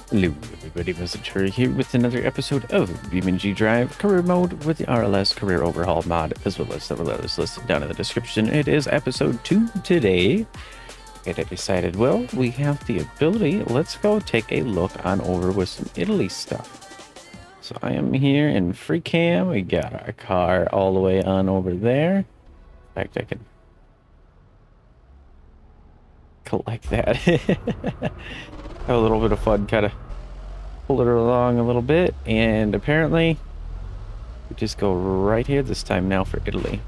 Hello everybody, Tyre here with another episode of BeamNG Drive Career Mode with the RLS Career Overhaul mod, as well as several others listed down in the description. It is episode 2 today, and I decided, well, we have the ability, let's go take a look on over with some Italy stuff. So I am here in free cam. We got our car all the way on over there. In fact, I can collect that. Have a little bit of fun, kind of pull it along a little bit, and apparently we just go right here this time now for Italy.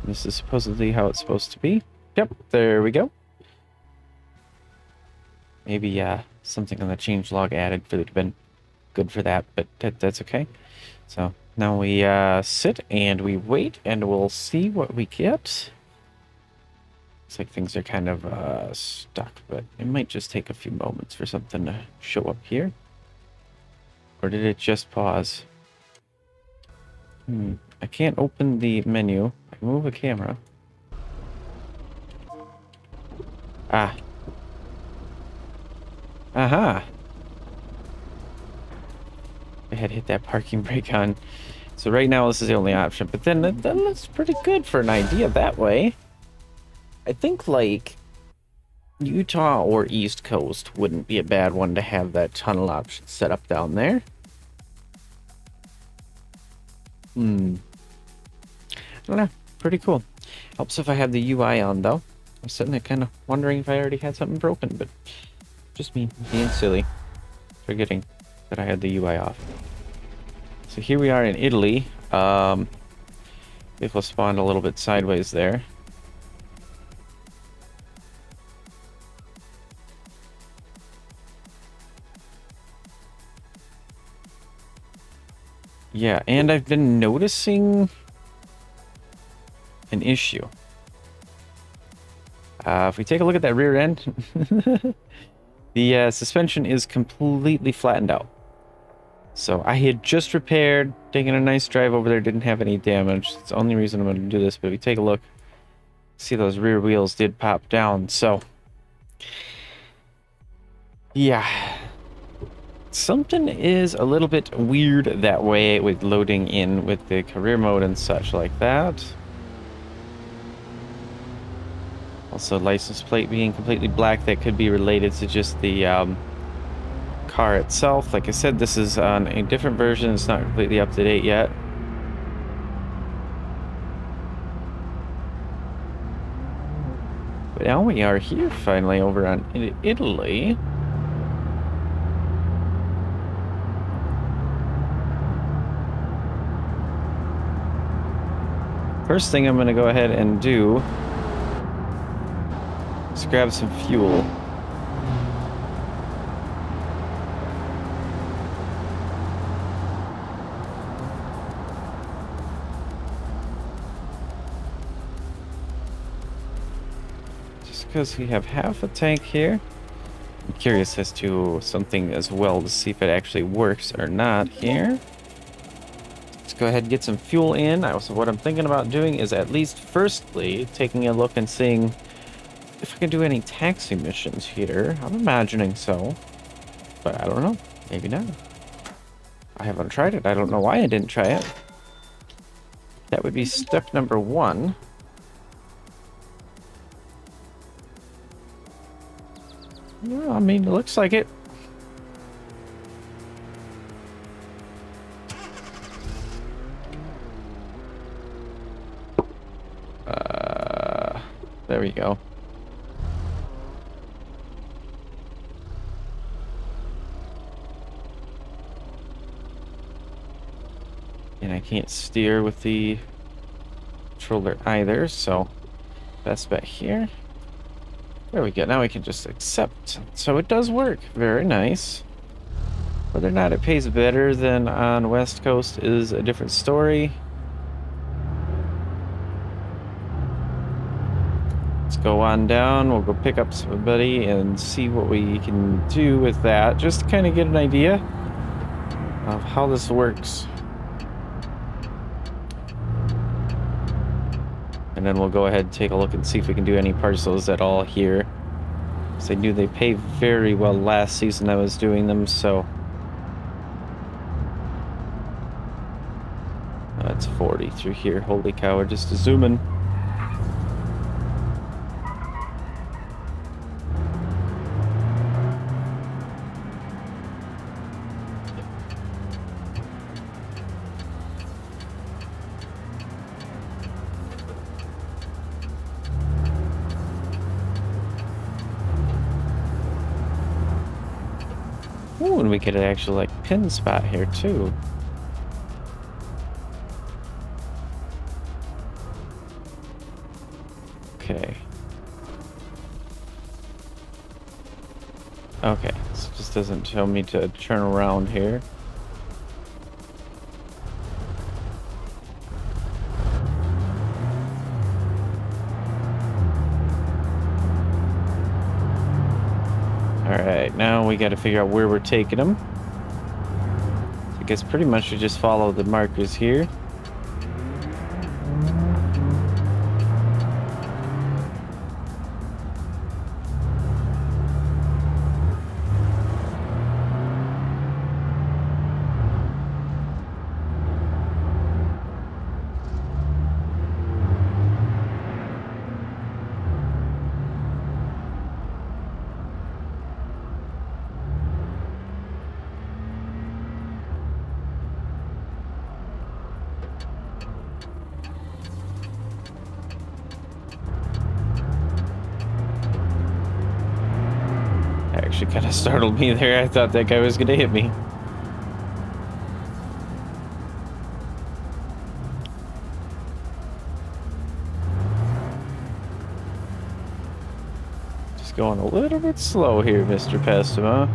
This is supposedly how it's supposed to be. Yep, there we go. Maybe something on the changelog added for it to have been good for that, but that's okay. So now we sit and we wait, and we'll see what we get. Looks like things are kind of stuck, but it might just take a few moments for something to show up here. Or did it just pause? I can't open the menu. I can move a camera. Ah. Aha. I had hit that parking brake on. So right now this is the only option, but then that looks pretty good for an idea that way. I think, like, Utah or East Coast wouldn't be a bad one to have that tunnel option set up down there. I don't know. Pretty cool. Helps if I have the UI on, though. I'm sitting there kind of wondering if I already had something broken, but just me being silly, forgetting that I had the UI off. So here we are in Italy. Vehicle spawned a little bit sideways there. Yeah, and I've been noticing an issue. If we take a look at that rear end, the suspension is completely flattened out. So I had just repaired, taken a nice drive over there, didn't have any damage. It's the only reason I'm going to do this, but if you take a look, see those rear wheels did pop down. So, yeah. Something is a little bit weird that way with loading in with the career mode and such like that. Also, license plate being completely black, that could be related to just the car itself. Like I said, this is on a different version. It's not completely up to date yet. But now we are here finally over on Italy. First thing I'm going to go ahead and do is grab some fuel. Just because we have half a tank here. I'm curious as to something as well to see if it actually works or not here. Go ahead and get some fuel in. So what I'm thinking about doing is at least firstly taking a look and seeing if I can do any taxi missions here. I'm imagining so, but I don't know. Maybe not. I haven't tried it. I don't know why I didn't try it. That would be step number 1. Well, I mean, it looks like it. There we go. And I can't steer with the controller either, so best bet here. There we go. Now we can just accept. So it does work. Very nice. Whether or not it pays better than on West Coast is a different story. Let's go on down. We'll go pick up somebody and see what we can do with that. Just to kind of get an idea of how this works. And then we'll go ahead and take a look and see if we can do any parcels at all here. Because I knew they paid very well last season I was doing them, so... That's 40 through here. Holy cow, we're just zooming. Ooh, and we get an actual, like, pin spot here, too. Okay. Okay, so it just doesn't tell me to turn around here. Alright, now we gotta figure out where we're taking them. I guess pretty much we just follow the markers here. Actually kind of startled me there. I thought that guy was gonna hit me. Just going a little bit slow here, Mr. Pestima.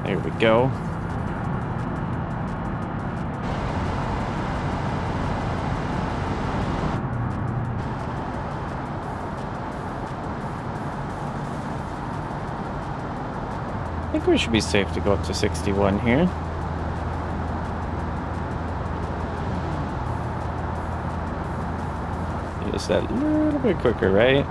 There we go. I think we should be safe to go up to 61 here. Just that little bit quicker, right?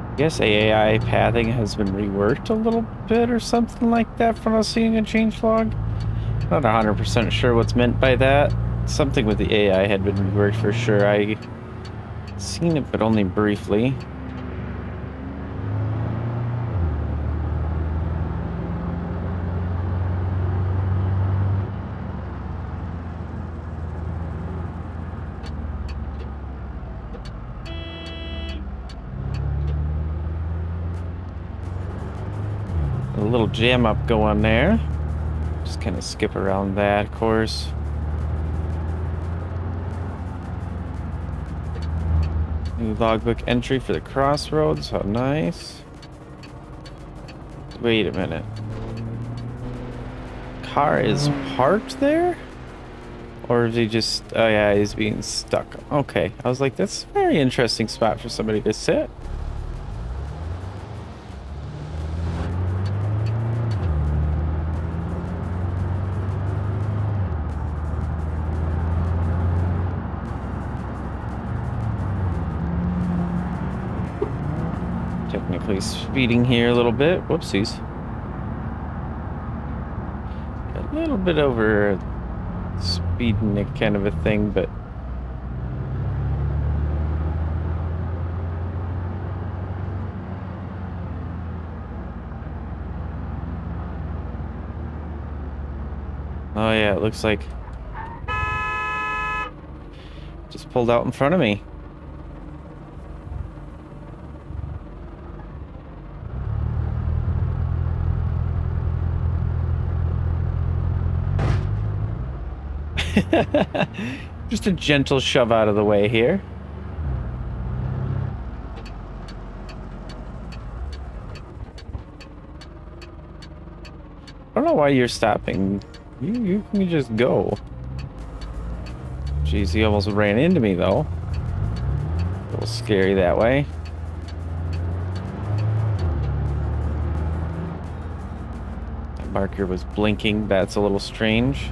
I guess AI pathing has been reworked a little bit or something like that from us seeing a changelog. Not 100% sure what's meant by that. Something with the AI had been reworked for sure. I seen it, but only briefly. A little jam up going there. Just kind of skip around that, of course. New logbook entry for the crossroads. How nice. Wait a minute. Car is parked there? Or is he just... Oh yeah, he's being stuck. Okay. I was like, that's a very interesting spot for somebody to sit. Technically speeding here a little bit. Whoopsies. A little bit over speeding it kind of a thing, but oh yeah, it looks like just pulled out in front of me. Just a gentle shove out of the way here. I don't know why you're stopping. You can just go. Jeez, he almost ran into me though. A little scary that way. That marker was blinking. That's a little strange.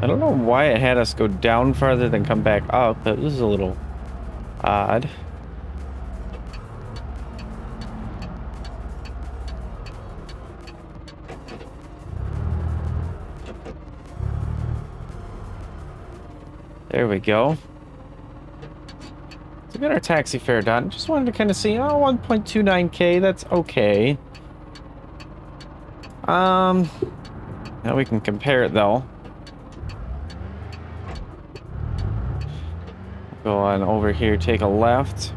I don't know why it had us go down farther than come back up. That was a little odd. There we go. So we got our taxi fare done. Just wanted to kind of see, oh, 1.29K, that's okay. Now we can compare it though. Go on over here, take a left.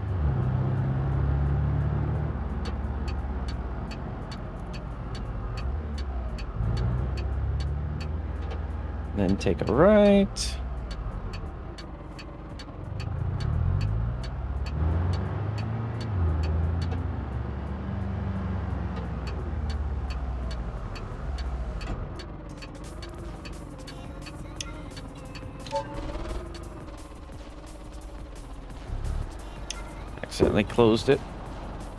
Then take a right. Accidentally closed it.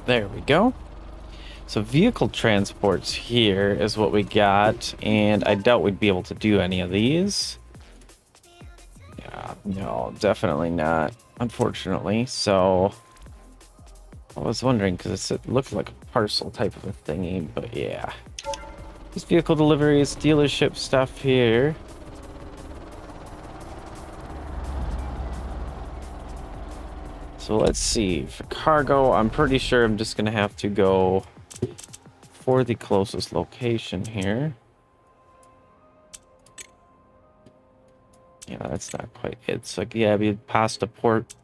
There we go. So vehicle transports here is what we got, and I doubt we'd be able to do any of these. Yeah, no, definitely not, unfortunately. So I was wondering, because it looked like a parcel type of a thingy, but yeah. This vehicle deliveries, dealership stuff here. So let's see, for cargo, I'm pretty sure I'm just gonna have to go for the closest location here. Yeah, that's not quite it. It's like, yeah, be pasta port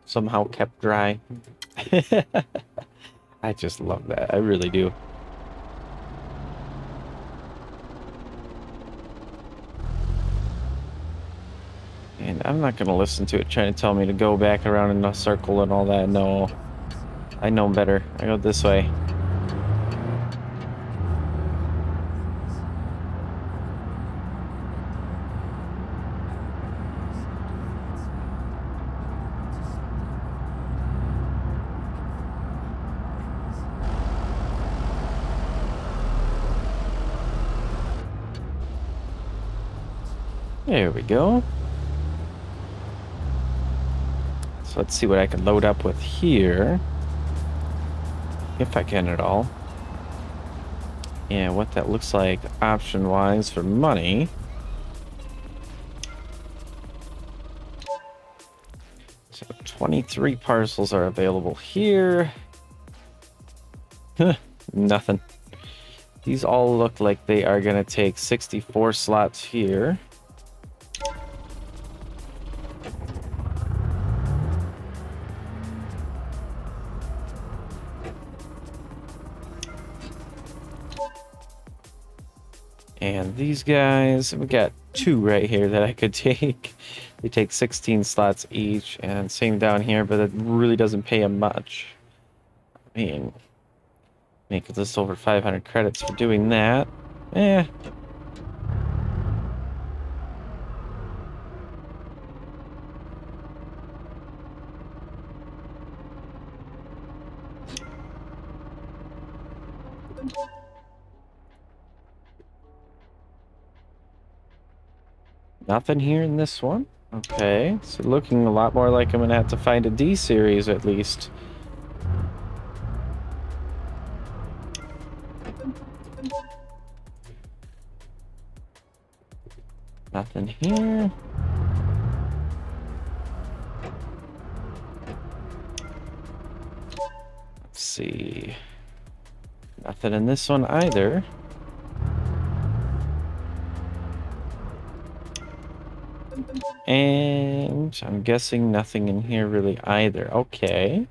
somehow kept dry. I just love that, I really do. And I'm not going to listen to it trying to tell me to go back around in a circle and all that. No, I know better. I go this way. There we go. So let's see what I can load up with here. If I can at all. And what that looks like option-wise for money. So 23 parcels are available here. Nothing. These all look like they are going to take 64 slots here. And these guys, we got 2 right here that I could take. They take 16 slots each, and same down here, but it really doesn't pay them much. I mean, make just over 500 credits for doing that. Eh. Nothing here in this one. Okay, so looking a lot more like I'm gonna have to find a D series at least. Nothing here. Let's see. Nothing in this one either. And I'm guessing nothing in here really either. Okay.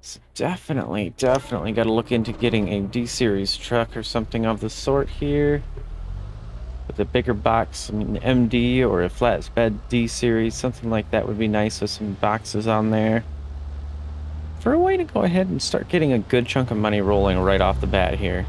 So definitely got to look into getting a D-Series truck or something of the sort here. With a bigger box, an MD or a flatbed D-Series, something like that would be nice with some boxes on there. For a way to go ahead and start getting a good chunk of money rolling right off the bat here.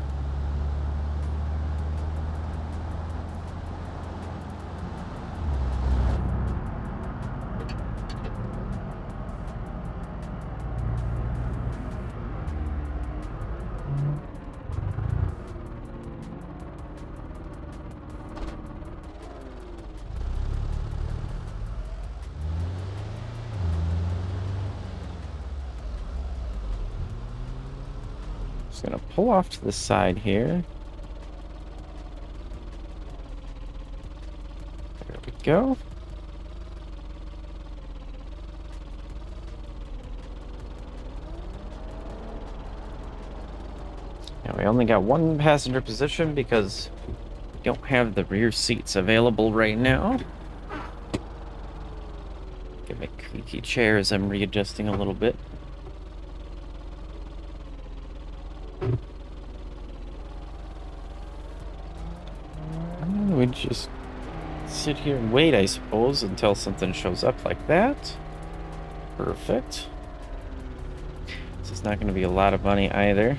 Just gonna pull off to the side here. There we go. Now we only got 1 passenger position because we don't have the rear seats available right now. Get my creaky chair as I'm readjusting a little bit. We just sit here and wait, I suppose, until something shows up like that. Perfect. This is not going to be a lot of money either.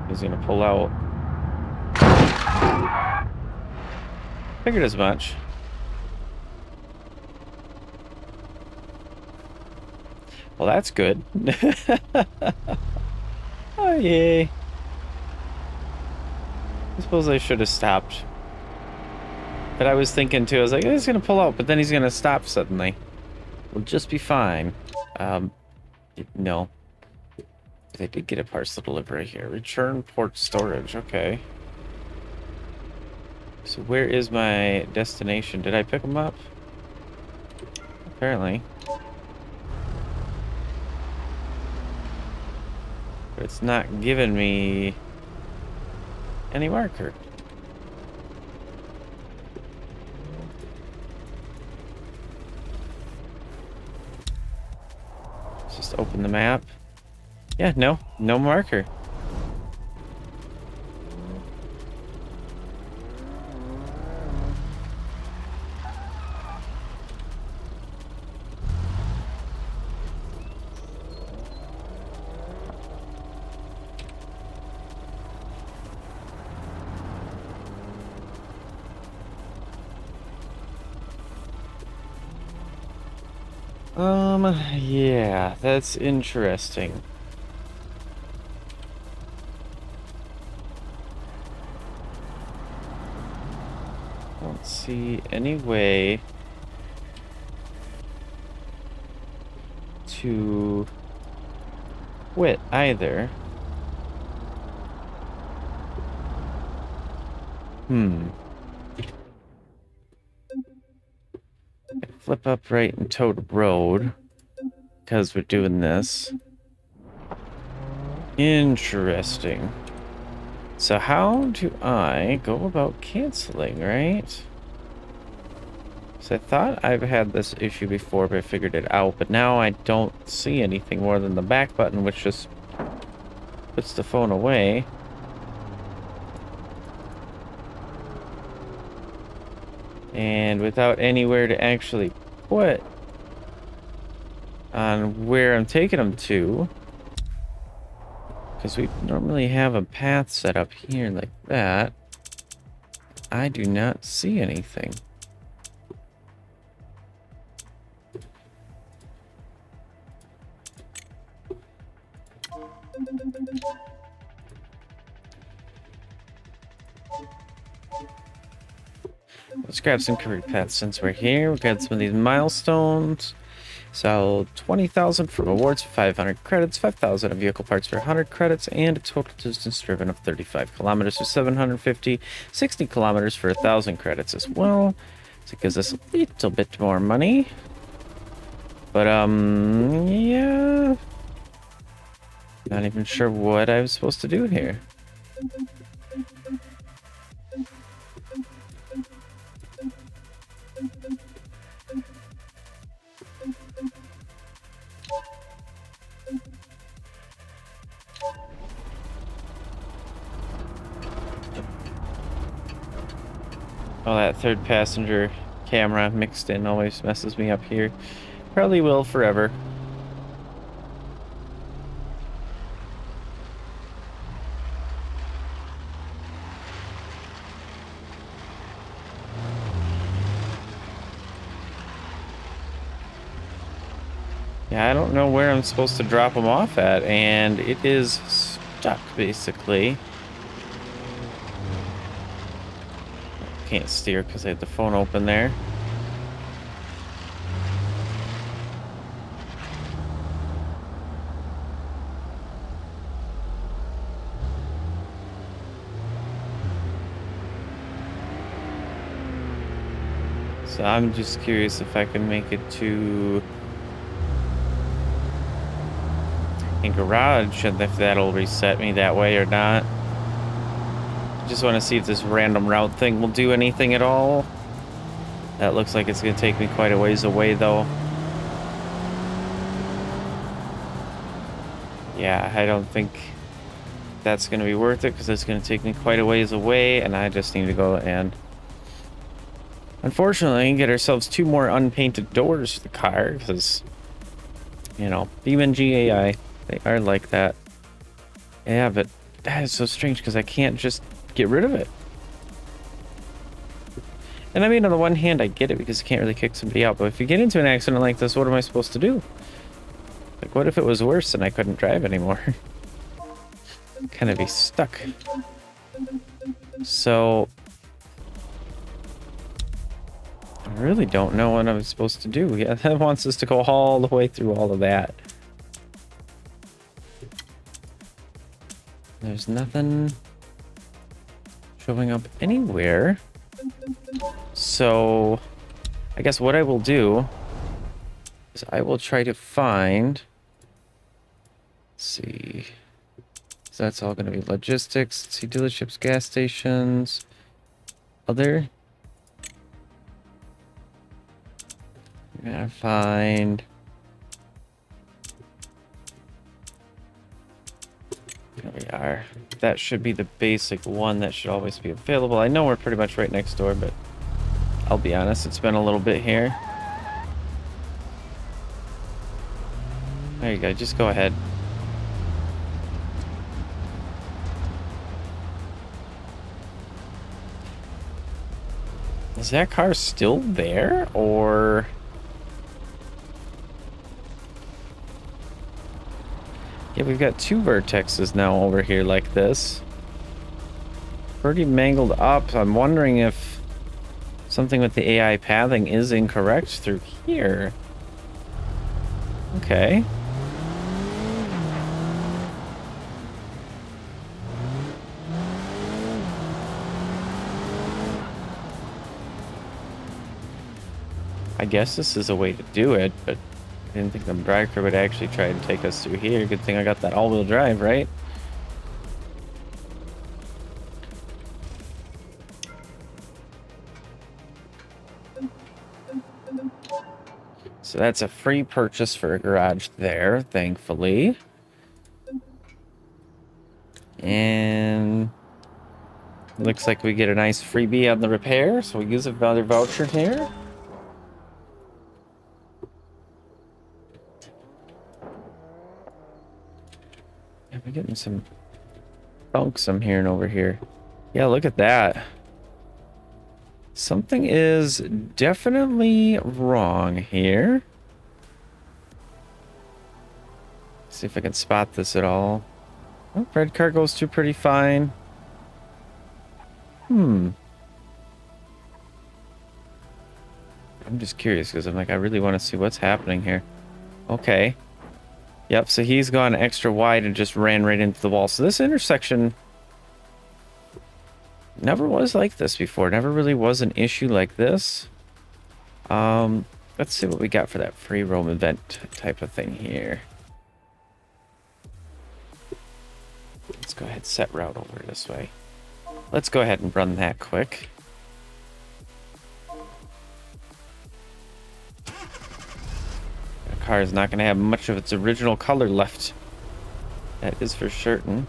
He's gonna pull out. Figured as much. Well, that's good. Oh, yay. I suppose I should have stopped. But I was thinking too, I was like, he's gonna pull out, but then he's gonna stop suddenly. We'll just be fine. No. They did get a parcel delivery here. Return port storage. Okay. So where is my destination? Did I pick them up? Apparently. But it's not giving me any marker. Let's just open the map. Yeah, no marker. Yeah, that's interesting. Don't see any way to quit either. Flip up right and tow the road because we're doing this. Interesting. So how do I go about canceling, right? So I thought I've had this issue before, but I figured it out. But now I don't see anything more than the back button, which just puts the phone away. And without anywhere to actually put on where I'm taking them to. Because we normally have a path set up here like that. I do not see anything. Let's grab some career paths since we're here. We've got some of these milestones. So 20,000 for rewards for 500 credits, 5,000 of vehicle parts for 100 credits, and a total distance driven of 35 kilometers for 750, 60 kilometers for 1,000 credits as well. So it gives us a little bit more money. But, yeah. Not even sure what I was supposed to do here. Oh, that third passenger camera mixed in always messes me up here. Probably will forever. Yeah, I don't know where I'm supposed to drop them off at, and it is stuck, basically. Can't steer because I had the phone open there. So I'm just curious if I can make it to a garage and if that'll reset me that way or not. Just want to see if this random route thing will do anything at all. That looks like it's going to take me quite a ways away, though. Yeah, I don't think that's going to be worth it because it's going to take me quite a ways away, and I just need to go and, unfortunately, get ourselves 2 more unpainted doors for the car because, you know, BeamNG AI, they are like that. Yeah, but that is so strange because I can't just get rid of it. And I mean, on the one hand, I get it because you can't really kick somebody out, but if you get into an accident like this, what am I supposed to do? Like, what if it was worse and I couldn't drive anymore? Kind of be stuck. So I really don't know what I'm supposed to do. Yeah, that wants us to go all the way through all of that. There's nothing showing up anywhere. So I guess what I will do is I will try to find, let's see, so that's all going to be logistics. Let's see, dealerships, gas stations, other. I'm gonna find, there we are. That should be the basic one that should always be available. I know we're pretty much right next door, but I'll be honest, it's been a little bit here. There you go, just go ahead. Is that car still there, or? Yeah, we've got 2 vertexes now over here like this. Pretty mangled up. I'm wondering if something with the AI pathing is incorrect through here. Okay. I guess this is a way to do it, but I didn't think the driver would actually try and take us through here. Good thing I got that all-wheel drive, right? So that's a free purchase for a garage there, thankfully. And looks like we get a nice freebie on the repair, so we use another voucher here. Yeah, we're getting some bunks I'm hearing over here. Yeah, look at that. Something is definitely wrong here. See if I can spot this at all. Oh, red car goes through pretty fine. I'm just curious because I'm like, I really want to see what's happening here. Okay. Yep, so he's gone extra wide and just ran right into the wall. So this intersection never was like this before. Never really was an issue like this. Let's see what we got for that free roam event type of thing here. Let's go ahead and set route over this way. Let's go ahead and run that quick. The car is not going to have much of its original color left. That is for certain.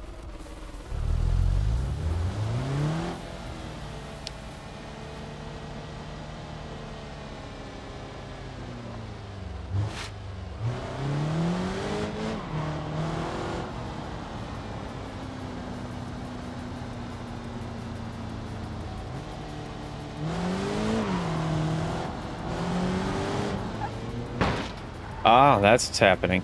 Ah, that's what's happening.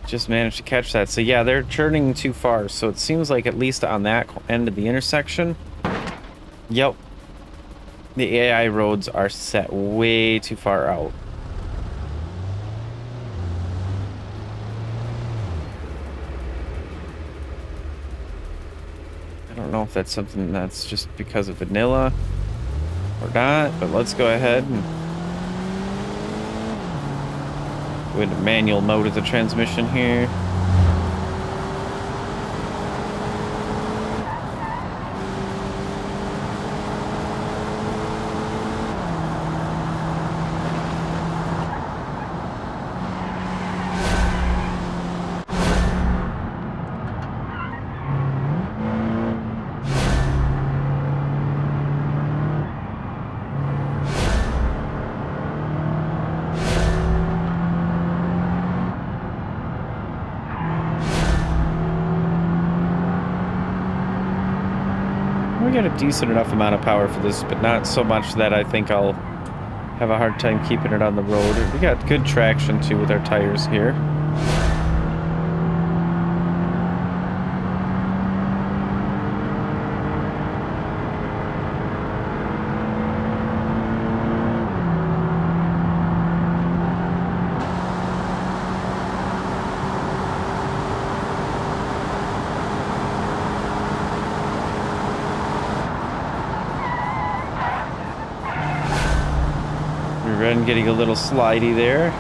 Just managed to catch that. So yeah, they're turning too far. So it seems like at least on that end of the intersection, yep, the AI roads are set way too far out. I don't know if that's something that's just because of vanilla or not, but let's go ahead and go into manual mode of the transmission here. We got a decent enough amount of power for this, but not so much that I think I'll have a hard time keeping it on the road. We got good traction too with our tires here. Getting a little slidey there.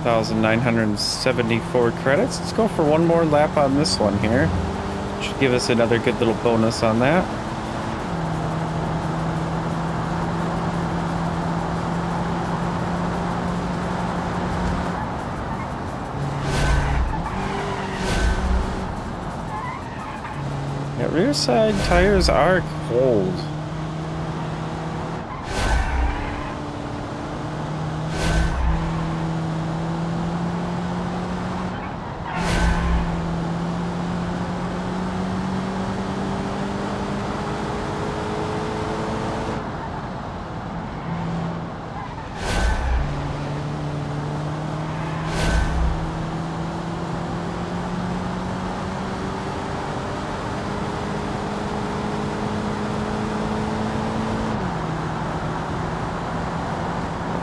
$1,974 credits. Let's go for one more lap on this one here. Should give us another good little bonus on that. Yeah, rear side tires are cold.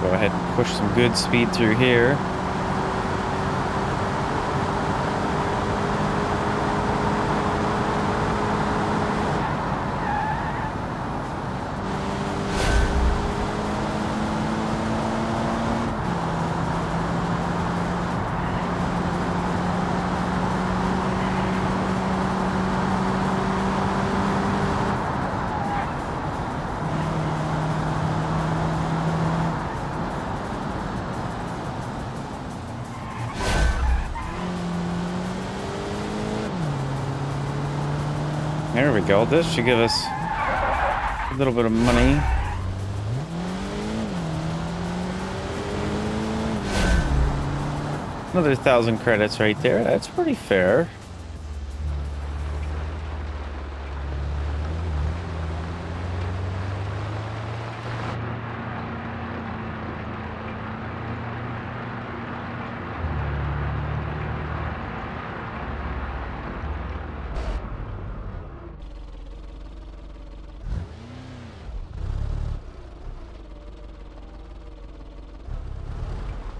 Go ahead and push some good speed through here. There we go. This should give us a little bit of money. Another 1,000 credits right there. That's pretty fair.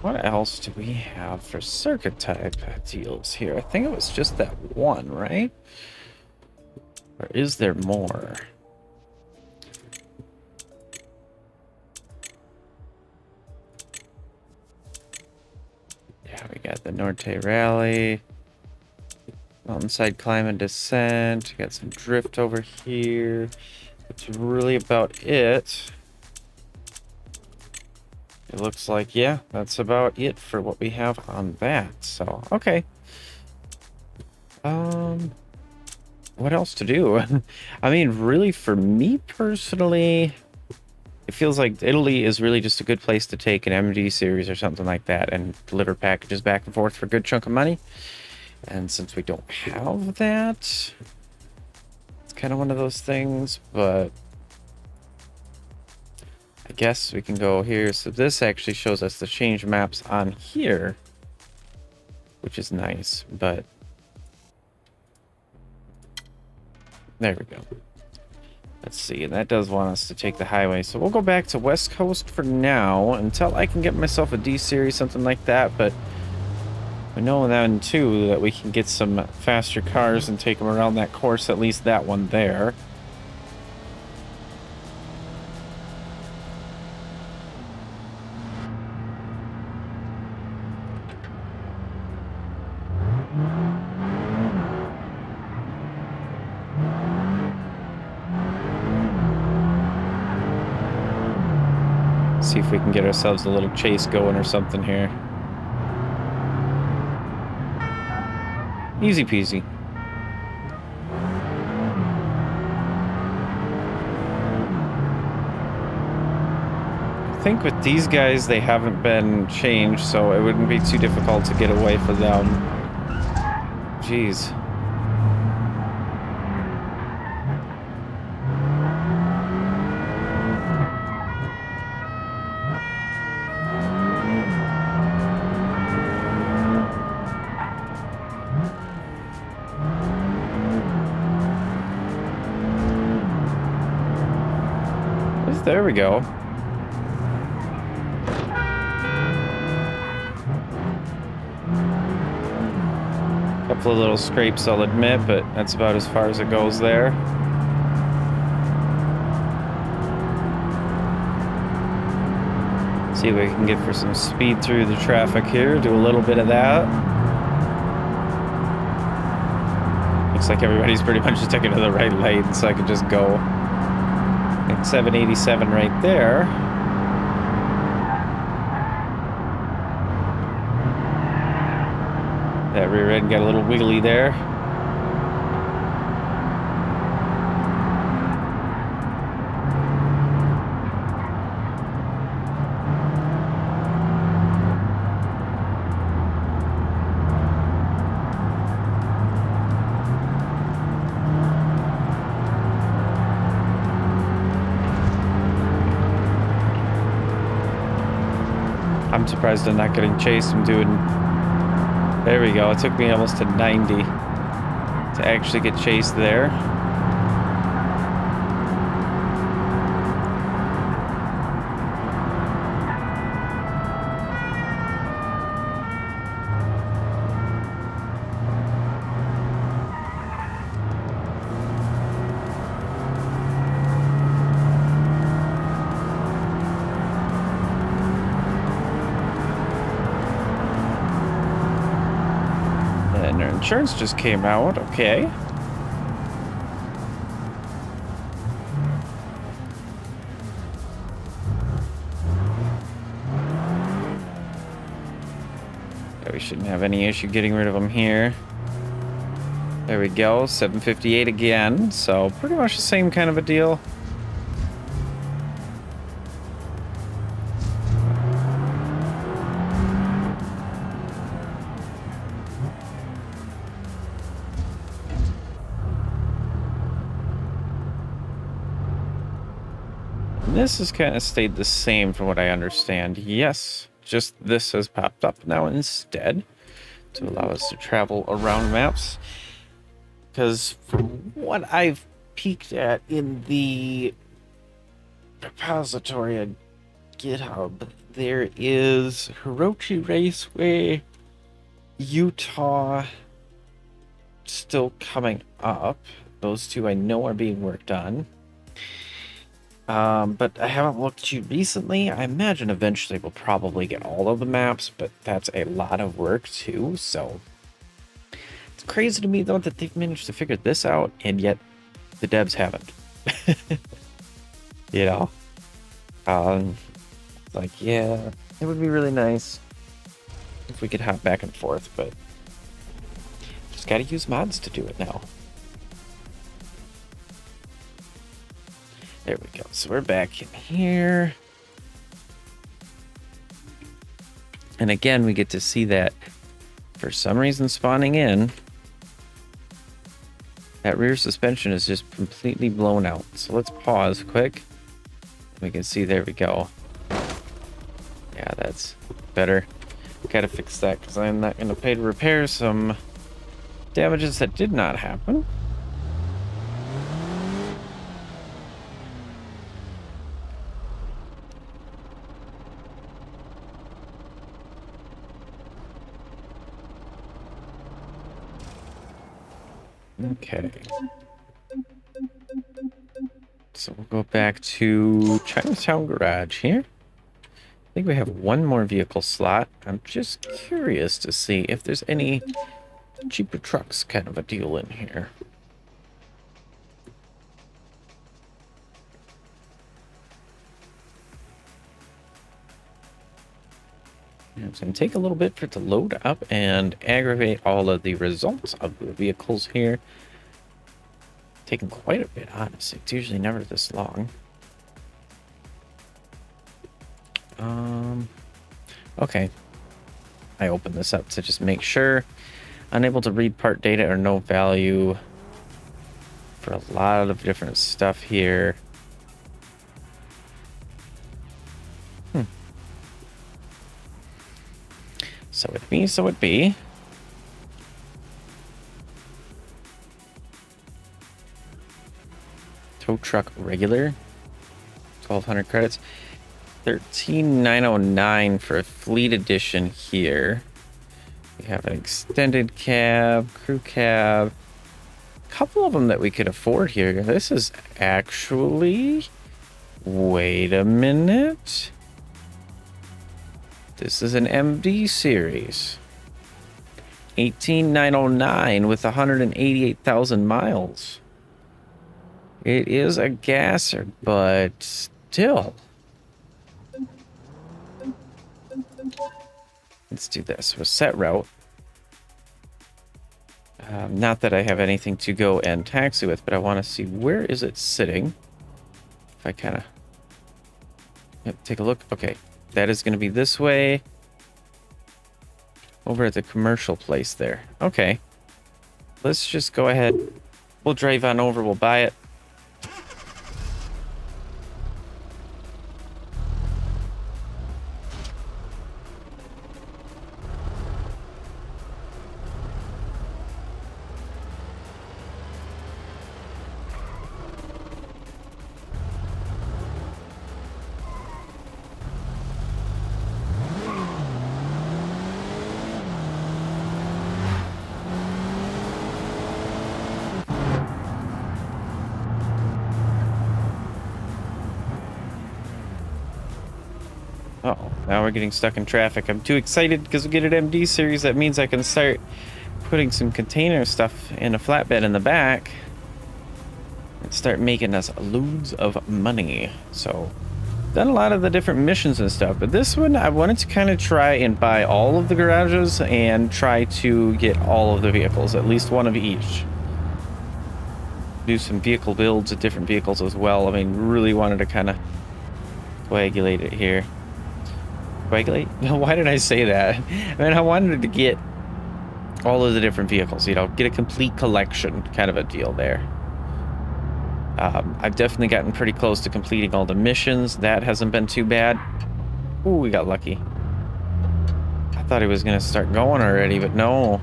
What else do we have for circuit type deals here? I think it was just that one, right? Or is there more? Yeah, we got the Norte Rally, Mountainside Climb and Descent, got some drift over here. That's really about it. It looks like, yeah, that's about it for what we have on that. So, okay. What else to do? I mean, really, for me personally, it feels like Italy is really just a good place to take an MD series or something like that and deliver packages back and forth for a good chunk of money. And since we don't have that, it's kind of one of those things, but I guess we can go here. So this actually shows us the change maps on here, which is nice, but there we go. Let's see, and that does want us to take the highway. So we'll go back to West Coast for now until I can get myself a D series, something like that. But we know then too that we can get some faster cars and take them around that course, at least that one there. See if we can get ourselves a little chase going or something here. Easy peasy. I think with these guys, they haven't been changed, so it wouldn't be too difficult to get away for them. Jeez. There we go. Couple of little scrapes, I'll admit, but that's about as far as it goes there. See what we can get for some speed through the traffic here. Do a little bit of that. Looks like everybody's pretty much just taking to the right lane, so I can just go. 787 right there. That rear end got a little wiggly there. I'm surprised I'm not getting chased. I'm doing... There we go. It took me almost to 90 to actually get chased there. insurance just came out. Okay. Yeah, we shouldn't have any issue getting rid of them here. There we go, 758 again, so pretty much the same kind of a deal. And this has kind of stayed the same from what I understand. Yes, just this has popped up now instead to allow us to travel around maps. Because from what I've peeked at in the repository on GitHub, there is Hirochi Raceway, Utah still coming up. Those two I know are being worked on. But I haven't looked too recently. I imagine eventually we'll probably get all of the maps, but that's a lot of work too, so... It's crazy to me, though, that they've managed to figure this out, and yet the devs haven't. You know? Like, yeah, it would be really nice if we could hop back and forth, but just gotta use mods to do it now. There we go. So we're back in here. And again, we get to see that for some reason spawning in, that rear suspension is just completely blown out. So let's pause quick. We can see, there we go. Yeah, that's better. Gotta fix that because I'm not gonna pay to repair some damages that did not happen. Okay. So we'll go back to Chinatown Garage here. I think we have one more vehicle slot. I'm just curious to see if there's any cheaper trucks kind of a deal in here. It's going to take a little bit for it to load up and aggravate all of the results of the vehicles here. Taking quite a bit, honestly. It's usually never this long. Okay. I opened this up to just make sure. Unable to read part data or no value for a lot of different stuff here. So it be, so it be. Tow truck regular. 1,200 credits. 13,909 for a fleet edition here. We have an extended cab, crew cab. A couple of them that we could afford here. This is actually... Wait a minute. This is an MD series. 18,909 with 188,000 miles. It is a gasser, but still. Let's do this. We'll set route. Not that I have anything to go and taxi with, but I want to see where is it sitting. If I kind of take a look. Okay, that is going to be this way. Over at the commercial place there. Okay. Let's just go ahead. We'll drive on over. We'll buy it. Uh-oh, now we're getting stuck in traffic. I'm too excited because we get an MD series. That means I can start putting some container stuff in a flatbed in the back and start making us loads of money. So done a lot of the different missions and stuff, but this one I wanted to kind of try and buy all of the garages and try to get all of the vehicles, at least one of each. Do some vehicle builds of different vehicles as well. I mean, really wanted to kind of coagulate it here. Coagulate? Why did I say that? I mean, I wanted to get all of the different vehicles, you know, get a complete collection kind of a deal there. I've definitely gotten pretty close to completing all the missions. That hasn't been too bad. Ooh, we got lucky. I thought he was going to start going already, but no.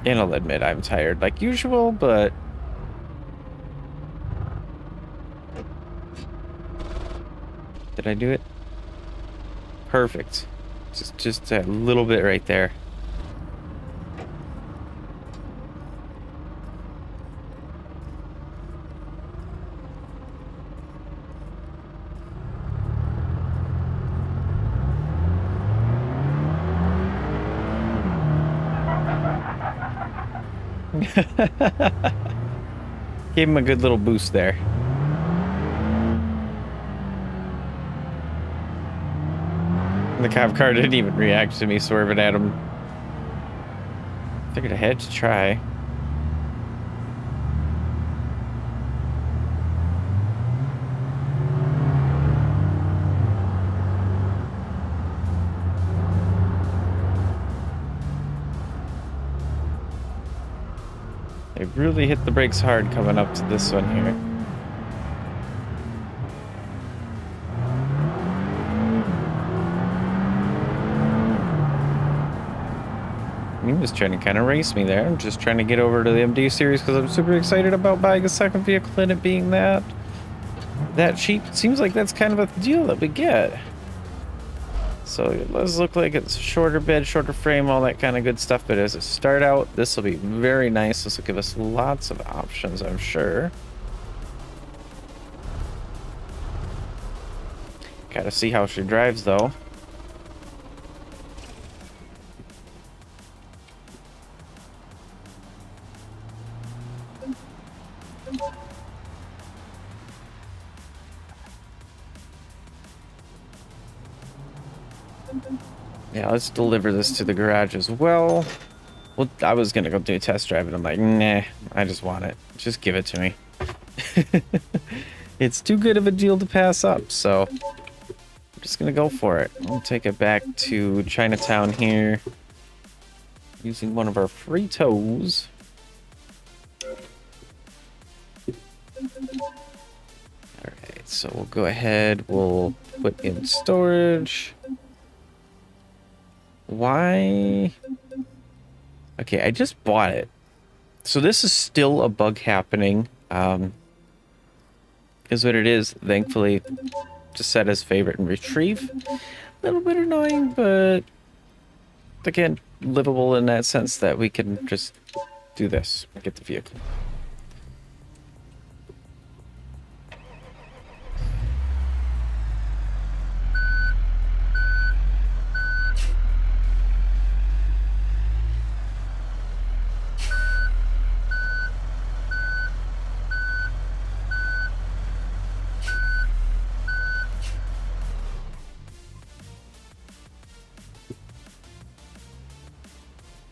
And I'll admit I'm tired like usual, but... Did I do it? Perfect. Just a little bit right there. Gave him a good little boost there. The cop car didn't even react to me swerving at him. Figured I had to try. They really hit the brakes hard coming up to this one here. He was trying to kind of race me there. I'm just trying to get over to the MD series because I'm super excited about buying a second vehicle and it being that cheap. It seems like that's kind of a deal that we get. So it does look like it's shorter bed, shorter frame, all that kind of good stuff. But as a start out, this will be very nice. This will give us lots of options, I'm sure. Gotta see how she drives, though. Yeah, let's deliver this to the garage as well. Well, I was gonna go do a test drive, and I'm like, nah, I just want it. Just give it to me. It's too good of a deal to pass up, so I'm just gonna go for it. I'll take it back to Chinatown here, using one of our free tows. Alright, so we'll go ahead, we'll put in storage. Why? Okay, I just bought it. So this is still a bug happening. Is what it is. Thankfully, just set as favorite and retrieve. A little bit annoying, but again, livable in that sense that we can just do this. Get the vehicle.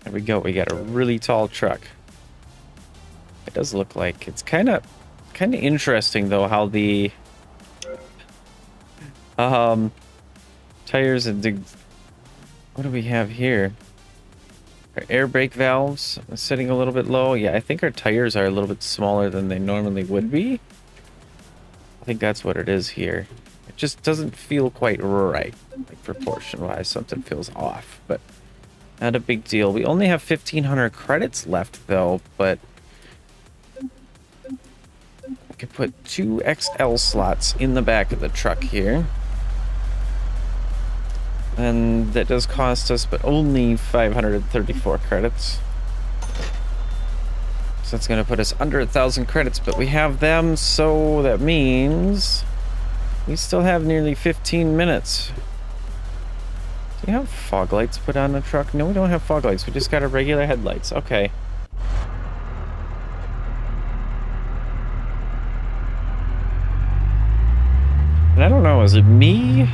There we go. We got a really tall truck. It does look like it's kind of interesting though how the tires and the, what do we have here? Our air brake valves are sitting a little bit low. Yeah, I think our tires are a little bit smaller than they normally would be. I think that's what it is here. It just doesn't feel quite right, like proportion wise. Something feels off, but not a big deal. We only have 1,500 credits left, though, but I could put 2 XL slots in the back of the truck here. And that does cost us, but only 534 credits. So that's going to put us under 1,000 credits, but we have them, so that means we still have nearly 15 minutes Do you have fog lights put on the truck? No, we don't have fog lights. We just got our regular headlights. Okay. And I don't know, is it me?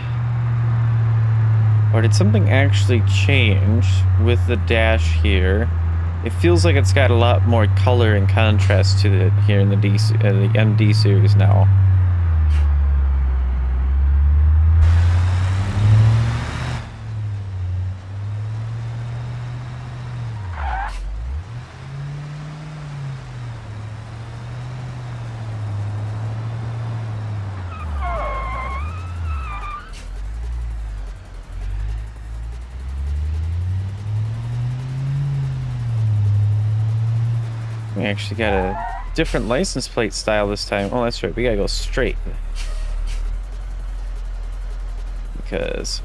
Or did something actually change with the dash here? It feels like it's got a lot more color and contrast to it here in the the MD series now. We actually got a different license plate style this time. Oh, that's right. We gotta go straight. Because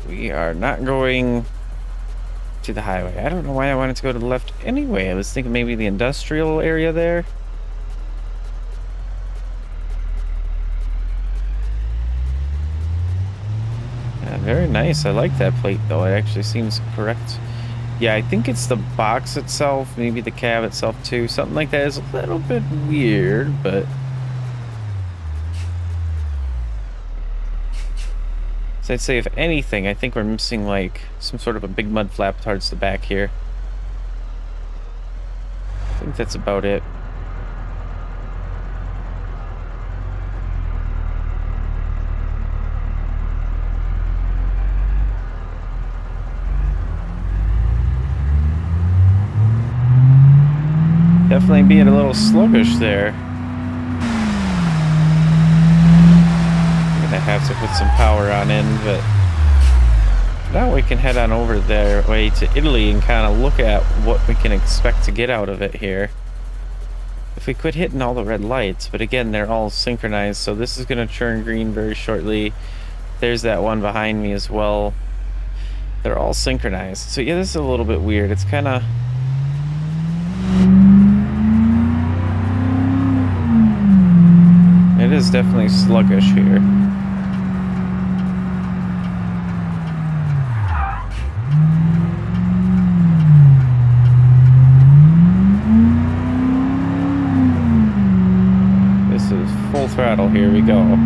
we are not going to the highway. I don't know why I wanted to go to the left anyway. I was thinking maybe the industrial area there. Yeah, very nice. I like that plate though. It actually seems correct. Yeah, I think it's the box itself, maybe the cab itself too. Something like that is a little bit weird, but... So I'd say if anything, I think we're missing like some sort of a big mud flap towards the back here. I think that's about it. Definitely being a little sluggish there. Gonna have to put some power on in, but now we can head on over there way to Italy and kind of look at what we can expect to get out of it here. If we quit hitting all the red lights, but again, they're all synchronized, so this is gonna turn green very shortly. There's that one behind me as well. They're all synchronized. So yeah, this is a little bit weird. It's kind of... It is definitely sluggish here. This is full throttle. Here we go.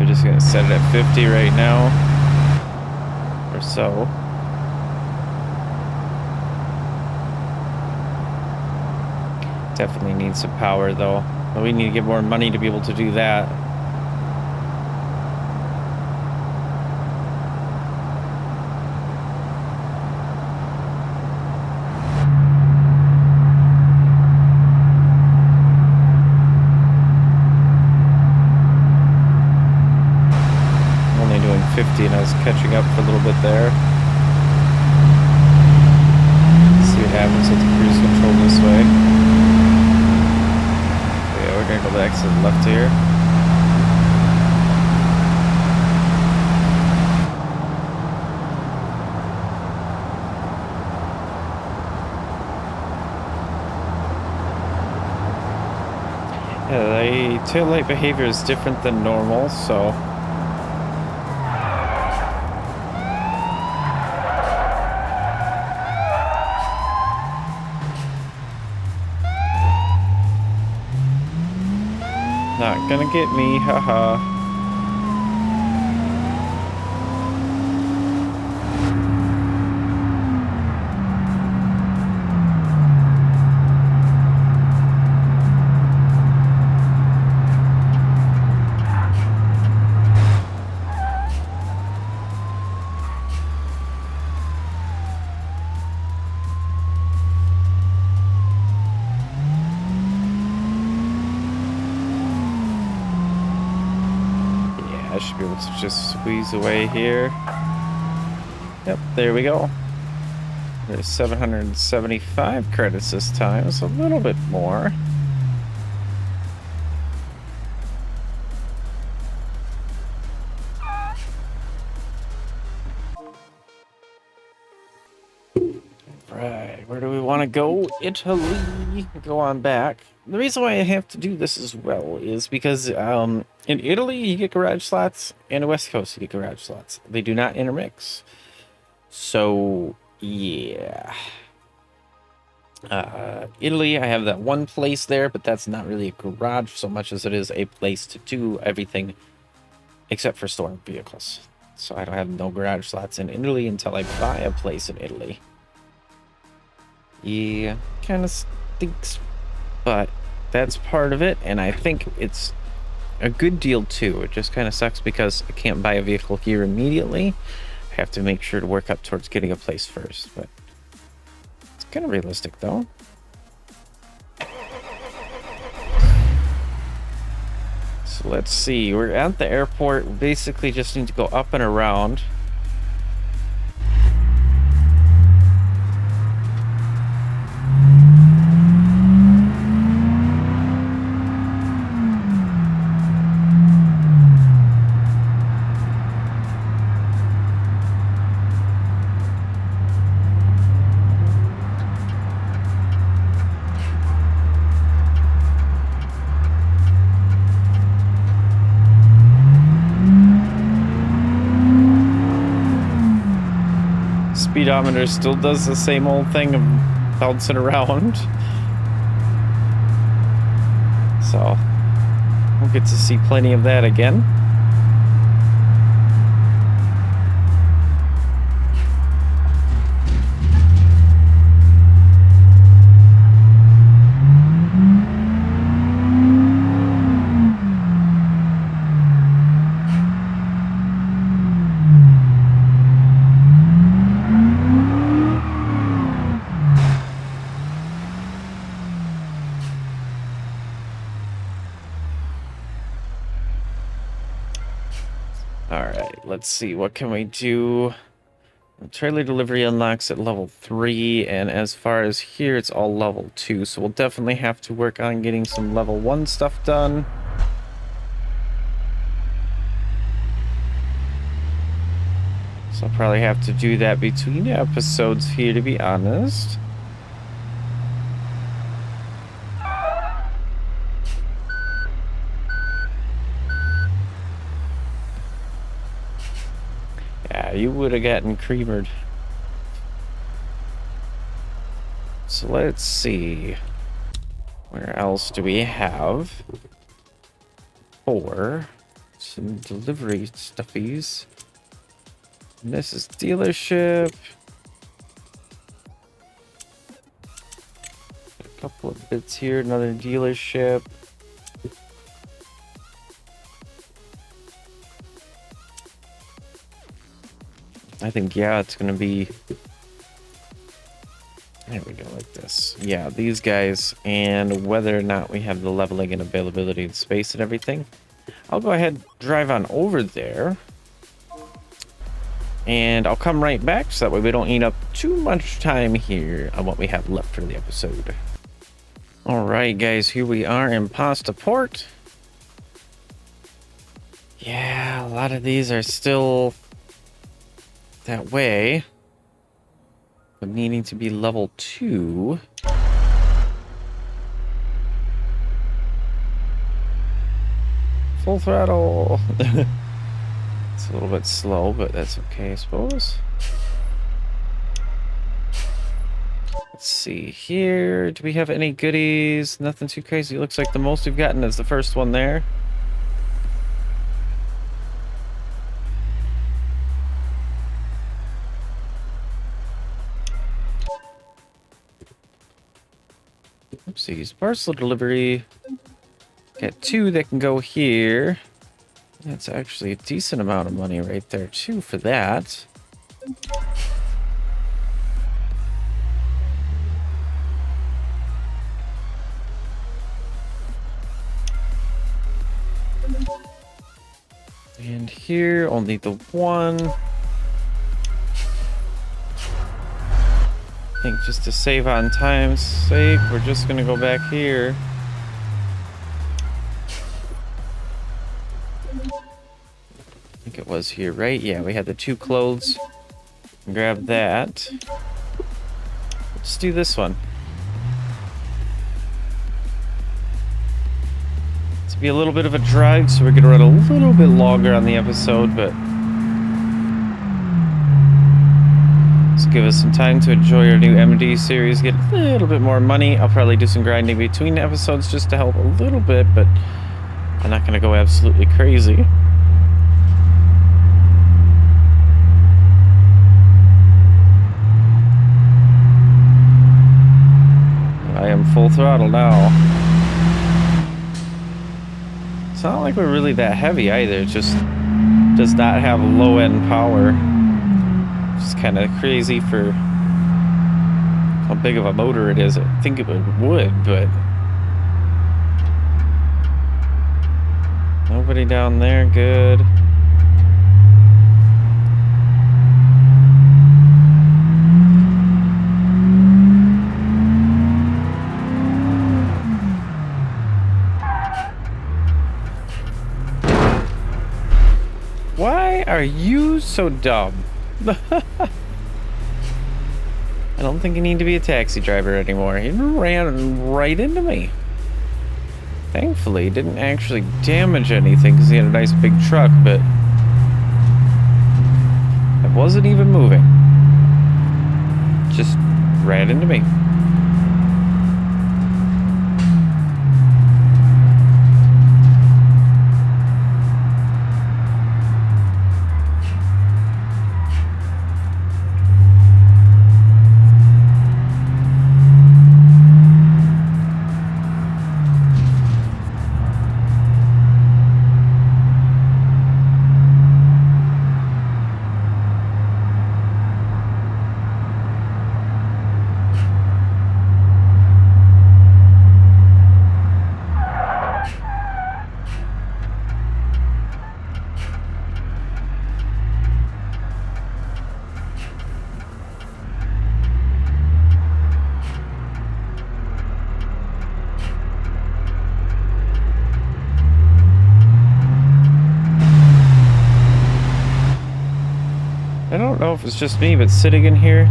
Just gonna set it at 50 right now, or so. Definitely needs some power though. But we need to get more money to be able to do that. And I was catching up for a little bit there. Let's see what happens with the cruise control this way. Yeah, we're gonna go back to the left here. Yeah, the tail light behavior is different than normal, so not gonna get me, haha. I should be able to just squeeze away here. Yep, there we go. There's 775 credits this time. It's a little bit more. Right, where do we want to go? Italy. Go on back. The reason why I have to do this as well is because in Italy you get garage slots, and the West Coast you get garage slots. They do not intermix. So yeah. Italy, I have that one place there, but that's not really a garage so much as it is a place to do everything except for storing vehicles. So I don't have no garage slots in Italy until I buy a place in Italy. Yeah, kind of stinks, but that's part of it, and I think it's a good deal too. It just kind of sucks because I can't buy a vehicle here immediately. I have to make sure to work up towards getting a place first, but it's kind of realistic though. So let's see, we're at the airport. We basically just need to go up and around. Speedometer still does the same old thing of bouncing around. So we'll get to see plenty of that again. Let's see, what can we do? Trailer delivery unlocks at level 3, and as far as here, it's all level 2, so we'll definitely have to work on getting some level 1 stuff done. So I'll probably have to do that between episodes here, to be honest. Yeah, you would have gotten creamered. So let's see. Where else do we have for some delivery stuffies? And this is dealership. A couple of bits here, another dealership. I think, yeah, it's going to be... There we go, like this. Yeah, these guys, and whether or not we have the leveling and availability and space and everything. I'll go ahead and drive on over there. And I'll come right back, so that way we don't eat up too much time here on what we have left for the episode. Alright, guys, here we are in Pasta Port. Yeah, a lot of these are still... that way, but needing to be level 2. Full throttle. It's a little bit slow, but that's okay, I suppose. Let's see here. Do we have any goodies? Nothing too crazy. Looks like the most we've gotten is the first one there. Oopsies. Parcel delivery. Got 2 that can go here. That's actually a decent amount of money right there, too, for that. And here, only the 1. I think just to save on time's sake, we're just gonna go back here. I think it was here, right? Yeah, we had the 2 clothes. Grab that. Let's do this one. It's be a little bit of a drive, so we're gonna run a little bit longer on the episode, but let's give us some time to enjoy our new MD series, get a little bit more money. I'll probably do some grinding between episodes just to help a little bit, but I'm not gonna go absolutely crazy. I am full throttle now. It's not like we're really that heavy either. It just does not have low end power. It's kind of crazy for how big of a motor it is. I think it would, but nobody down there. Good. Why are you so dumb? I don't think you need to be a taxi driver anymore. He ran right into me. Thankfully, he didn't actually damage anything because he had a nice big truck, but I wasn't even moving. Just ran into me. I don't know if it's just me, but sitting in here,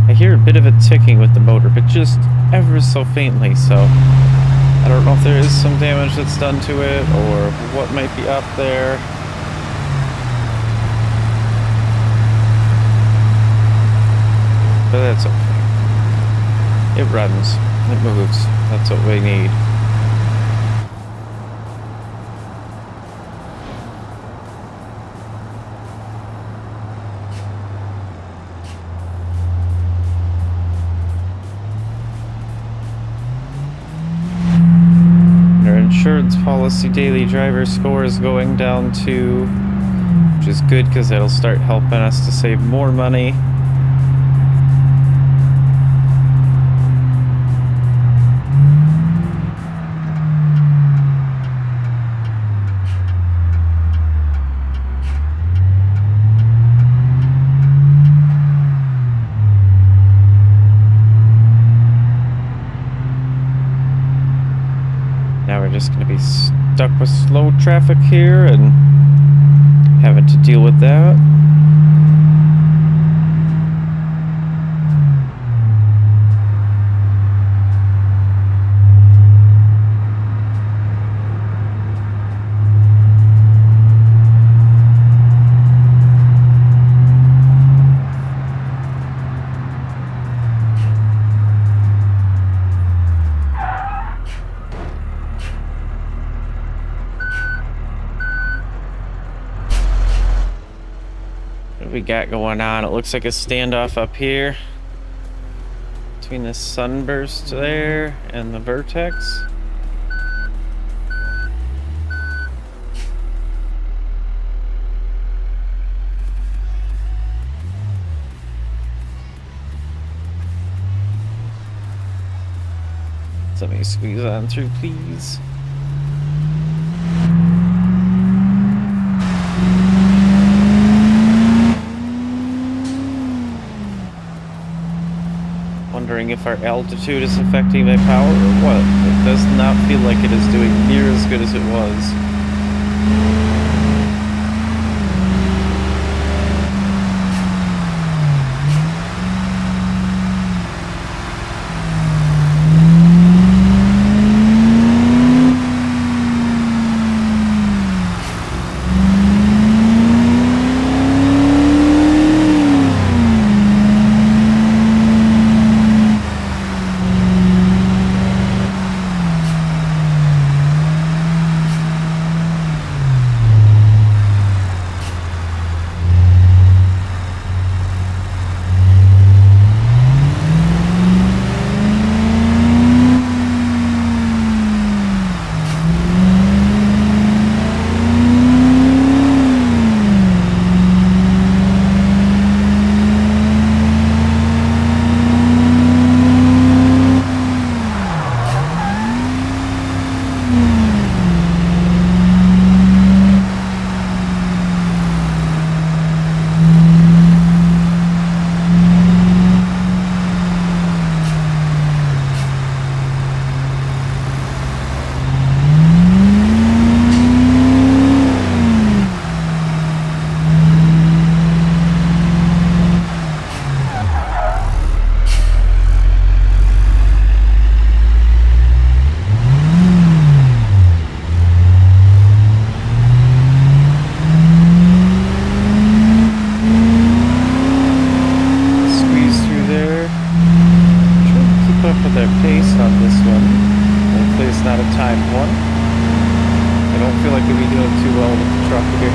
I hear a bit of a ticking with the motor, but just ever so faintly, so I don't know if there is some damage that's done to it, or what might be up there. But that's okay. It runs, it moves, that's what we need. Insurance policy daily driver score is going down too, which is good because it'll start helping us to save more money. Now we're just going to be stuck with slow traffic here and having to deal with that. We got going on. It looks like a standoff up here between the sunburst there and the vertex. So let me squeeze on through, please. Wondering if our altitude is affecting my power or what. It does not feel like it is doing near as good as it was. keep up with their pace on this one. Hopefully it's not a timed one. I don't feel like we'll be doing too well with the truck here.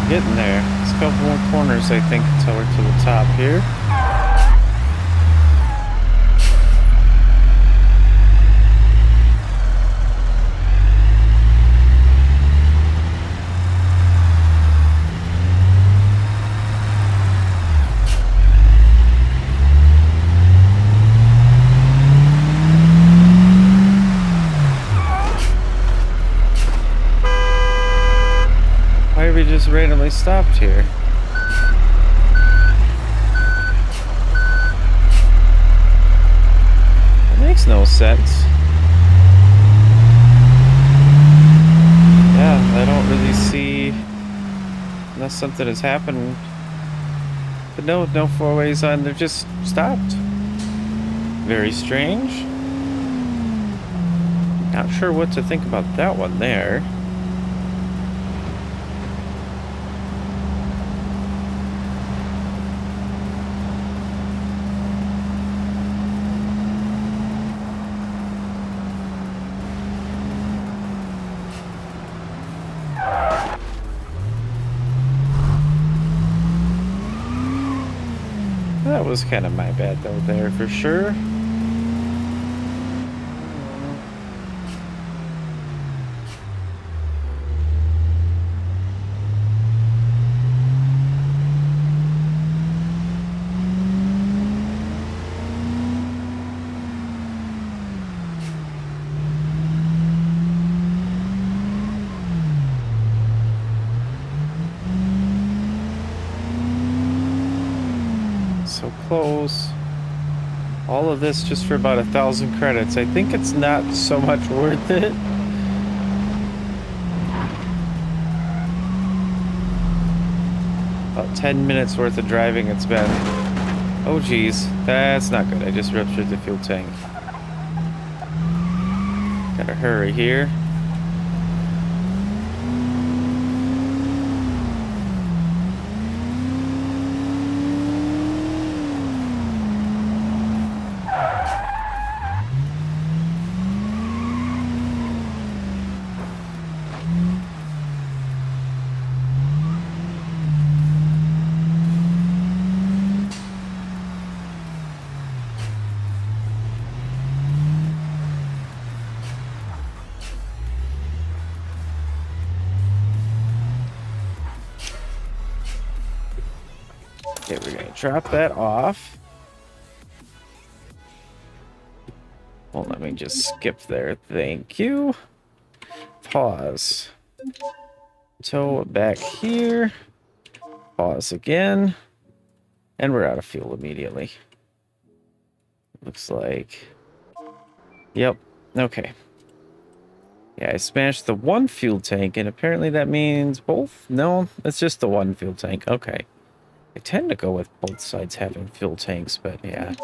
Getting there. It's a couple more corners, I think, until we're to the top here. We just randomly stopped here. It makes no sense. Yeah, I don't really see unless something has happened. But no four ways on, they're just stopped. Very strange. Not sure what to think about that one there. That was kind of my bad though there for sure. So close. All of this just for about 1,000 credits. I think it's not so much worth it. About 10 minutes worth of driving it's been. Oh geez, that's not good. I just ruptured the fuel tank. Gotta hurry here. Okay, we're gonna drop that off. Well, let me just skip there. Thank you. Pause. Tow it back here. Pause again. And we're out of fuel immediately. Looks like... Yep. Okay. Yeah, I smashed the one fuel tank, and apparently that means both? No, it's just the one fuel tank. Okay. I tend to go with both sides having fuel tanks, but yeah.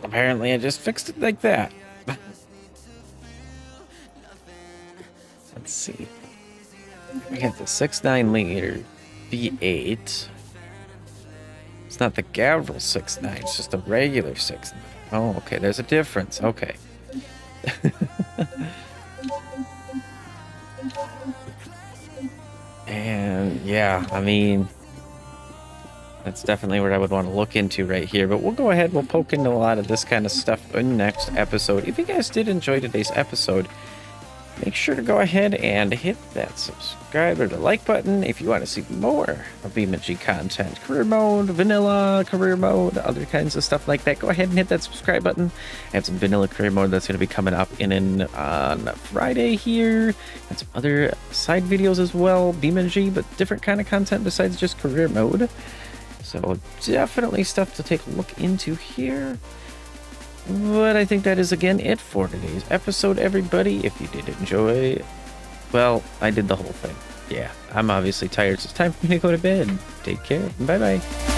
Apparently I just fixed it like that. Let's see. We got the 6.9 liter V8. It's not the Gavril 6.9, it's just a regular 6.9. Oh, okay, there's a difference. Okay. And yeah, I mean, That's definitely what I would want to look into right here. But we'll go ahead. We'll poke into a lot of this kind of stuff in next episode. If you guys did enjoy today's episode, make sure to go ahead and hit that subscribe or the like button if you want to see more of BeamNG content. Career mode, vanilla, career mode, other kinds of stuff like that. Go ahead and hit that subscribe button. I have some vanilla career mode that's going to be coming up on Friday here. And some other side videos as well. BeamNG, but different kind of content besides just career mode. So definitely stuff to take a look into here. But I think that is, again, it for today's episode, everybody. If you did enjoy, well, I did the whole thing. Yeah, I'm obviously tired, so it's time for me to go to bed. Take care. Bye-bye.